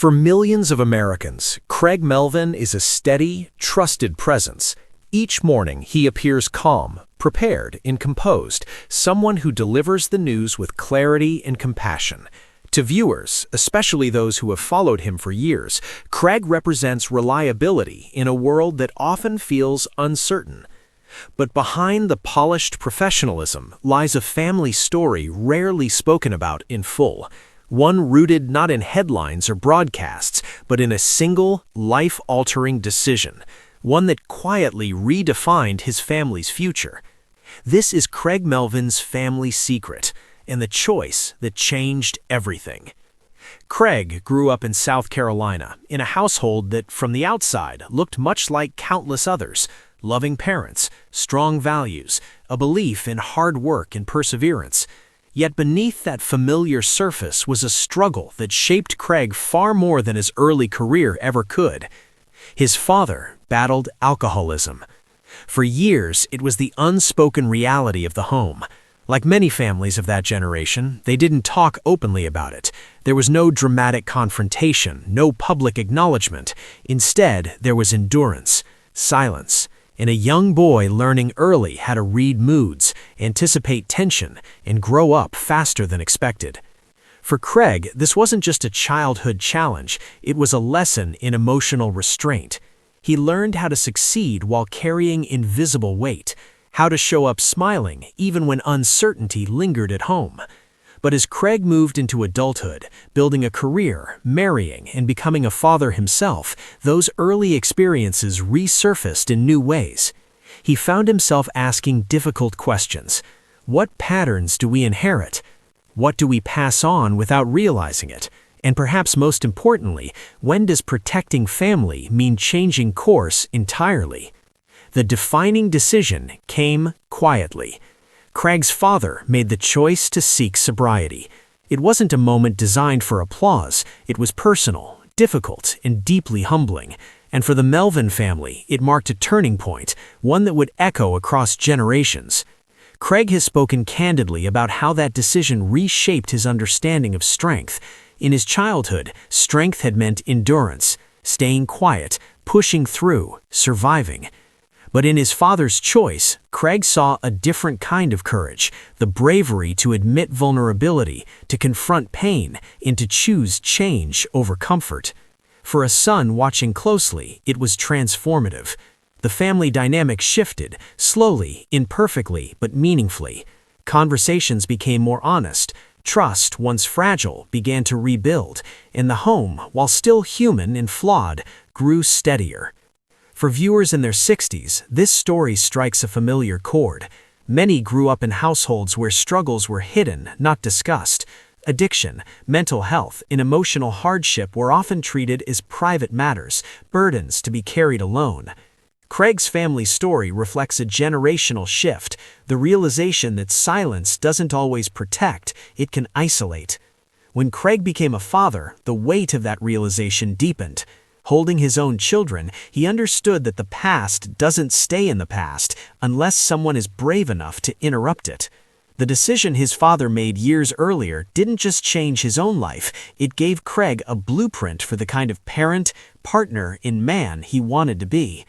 For millions of Americans, Craig Melvin is a steady, trusted presence. Each morning, he appears calm, prepared, and composed, someone who delivers the news with clarity and compassion. To viewers, especially those who have followed him for years, Craig represents reliability in a world that often feels uncertain. But behind the polished professionalism lies a family story rarely spoken about in full. One rooted not in headlines or broadcasts, but in a single, life-altering decision. One that quietly redefined his family's future. This is Craig Melvin's family secret, and the choice that changed everything. Craig grew up in South Carolina, in a household that, from the outside, looked much like countless others. Loving parents, strong values, a belief in hard work and perseverance. Yet beneath that familiar surface was a struggle that shaped Craig far more than his early career ever could. His father battled alcoholism. For years, it was the unspoken reality of the home. Like many families of that generation, they didn't talk openly about it. There was no dramatic confrontation, no public acknowledgement. Instead, there was endurance, silence, and a young boy learning early how to read moods, anticipate tension, and grow up faster than expected. For Craig, this wasn't just a childhood challenge, it was a lesson in emotional restraint. He learned how to succeed while carrying invisible weight, how to show up smiling even when uncertainty lingered at home. But as Craig moved into adulthood, building a career, marrying, and becoming a father himself, those early experiences resurfaced in new ways. He found himself asking difficult questions. What patterns do we inherit? What do we pass on without realizing it? And perhaps most importantly, when does protecting family mean changing course entirely? The defining decision came quietly. Craig's father made the choice to seek sobriety. It wasn't a moment designed for applause. It was personal, difficult, and deeply humbling. And for the Melvin family, it marked a turning point, one that would echo across generations. Craig has spoken candidly about how that decision reshaped his understanding of strength. In his childhood, strength had meant endurance, staying quiet, pushing through, surviving. But in his father's choice, Craig saw a different kind of courage, the bravery to admit vulnerability, to confront pain, and to choose change over comfort. For a son watching closely, it was transformative. The family dynamic shifted, slowly, imperfectly, but meaningfully. Conversations became more honest. Trust, once fragile, began to rebuild, and the home, while still human and flawed, grew steadier. For viewers in their 60s, this story strikes a familiar chord. Many grew up in households where struggles were hidden, not discussed. Addiction, mental health, and emotional hardship were often treated as private matters, burdens to be carried alone. Craig's family story reflects a generational shift, the realization that silence doesn't always protect, it can isolate. When Craig became a father, the weight of that realization deepened. Holding his own children, he understood that the past doesn't stay in the past unless someone is brave enough to interrupt it. The decision his father made years earlier didn't just change his own life, it gave Craig a blueprint for the kind of parent, partner, and man he wanted to be.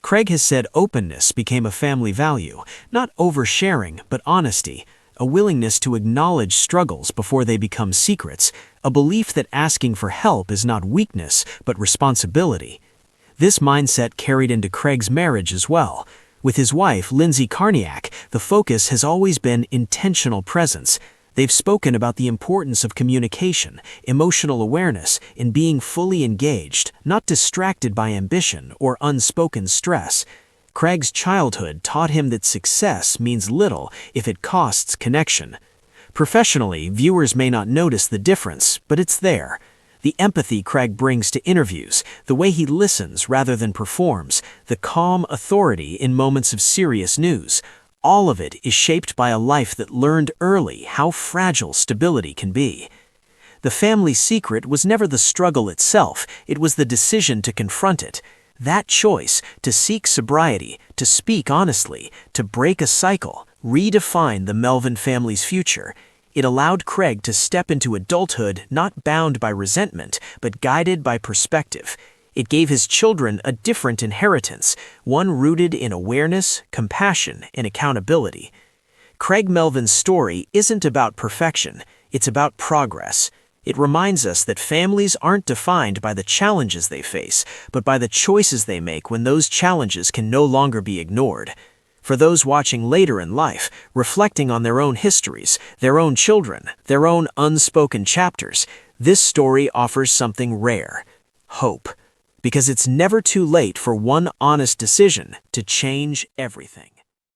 Craig has said openness became a family value, not oversharing, but honesty. A willingness to acknowledge struggles before they become secrets, a belief that asking for help is not weakness, but responsibility. This mindset carried into Craig's marriage as well. With his wife, Lindsay Carniak, the focus has always been intentional presence. They've spoken about the importance of communication, emotional awareness, and being fully engaged, not distracted by ambition or unspoken stress. Craig's childhood taught him that success means little if it costs connection. Professionally, viewers may not notice the difference, but it's there. The empathy Craig brings to interviews, the way he listens rather than performs, the calm authority in moments of serious news, all of it is shaped by a life that learned early how fragile stability can be. The family secret was never the struggle itself, it was the decision to confront it. That choice, to seek sobriety, to speak honestly, to break a cycle, redefined the Melvin family's future. It allowed Craig to step into adulthood not bound by resentment, but guided by perspective. It gave his children a different inheritance, one rooted in awareness, compassion, and accountability. Craig Melvin's story isn't about perfection, it's about progress. It reminds us that families aren't defined by the challenges they face, but by the choices they make when those challenges can no longer be ignored. For those watching later in life, reflecting on their own histories, their own children, their own unspoken chapters, this story offers something rare: hope. Because it's never too late for one honest decision to change everything.